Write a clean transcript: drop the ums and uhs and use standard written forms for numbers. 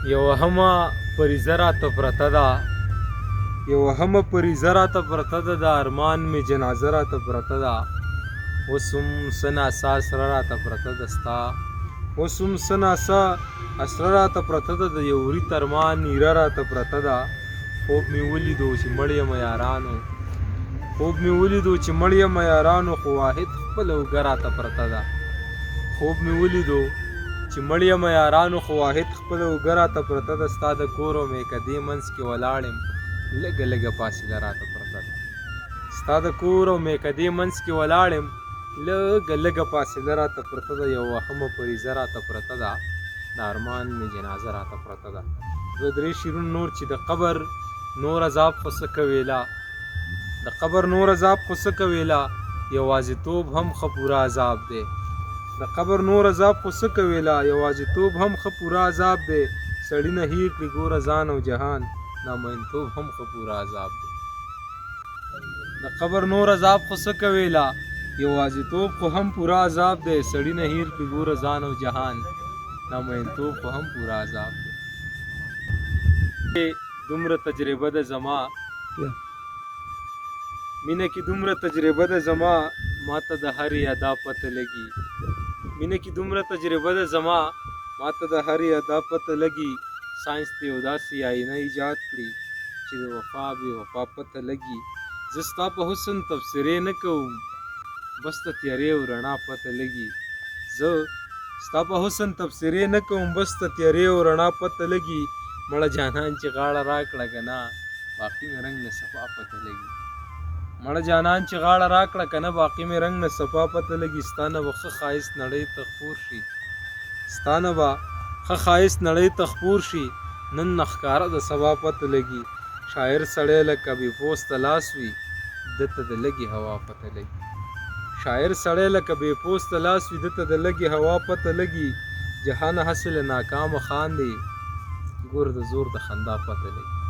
یوه همه فریضه راته پرته ده، یوه همه فریضه راته پرته ده، د ارمان مې جنازه راته پرته ده. اوس هم څه ناڅه اسره راته پرته ده ستا، اوس هم څه ناڅه اسره راته پرته ده، د یو وري ترمان نیره راته پرته ده. خوب مې ولیدو چې مړ یم یارانو، خوب مې ولیدو چې مړ یم یارانو، خو واحد خپله اوږه راته پرته ده. خوب مې ولیدو چې مړ یم یارانو، خو واحد خپله اوږه راته پرته ده. ستا د کور او میکدې منځ کې ولاړ یم، لږه لږه فاصله راته پرته ده. ستا د کور او میکدې منځ کې ولاړ یم، لږه لږه فاصله راته پرته ده. یو وهمه فریضه راته پرته ده، د ارمان مې جنازه راته پرته ده. دوه درې شعرونه نور چې د قبر نور عذاب خو څه کویله، د قبر نور عذاب خو څه کویله، یوازیتوب هم ښه پوره عذاب دی. د قبر نور عذاب خو څه کویله، یوازیتوب هم ښه پوره عذاب دی. سړي نه هیر کړي ګوره ځان او جهان، نامینتوب هم ښه پوره عذاب دی. د قبر نور عذاب خو څه کویله، یوازیتوب خو هم پوره عذاب دی. سړي نه هیر کړي ګوره ځان او جهان، نامینتوب خو هم پوره عذاب دی. دومره تجربه ده زما مینه کې، دومره تجربه ده زما، ماته د هرې ادا پته لګي. مینه کې دومره تجربه ده زما، ماته د هرې ادا پته لګي. ساینس ته یو داسې آینه ایجاد کړي چې د وفا بې وفا پته لګي. زه ستا په حسن تبصرې نه کوم، بس د تیارې او رڼا پته لګي. زه ستا په حسن تبصرې نه کوم، بس د تیارې او رڼا پته لګي. مړه جانان چې غاړه راکړه که نه، باقي مې رنګ نه صفا پته لګي. مړه جانان چې غاړه راکړه که نه، باقي مې رنګ نه صفا پته لګي. ستا نه به ښه ښایست نړۍ ته خپور شي، ستا نه به ښه ښایست نړۍ ته خپور شي. نن نه ښکاره د سبا پته لګي. شاعر سړی لکه بې پوسته لاس وي، ده ته د لږې هوا پته لګي. شاعر سړی لکه بې پوسته لاس وي، ده ته د لږې هوا پته لګي. جهان هسې له ناکامه خاندي، ګور د زور د خندا پته لګي.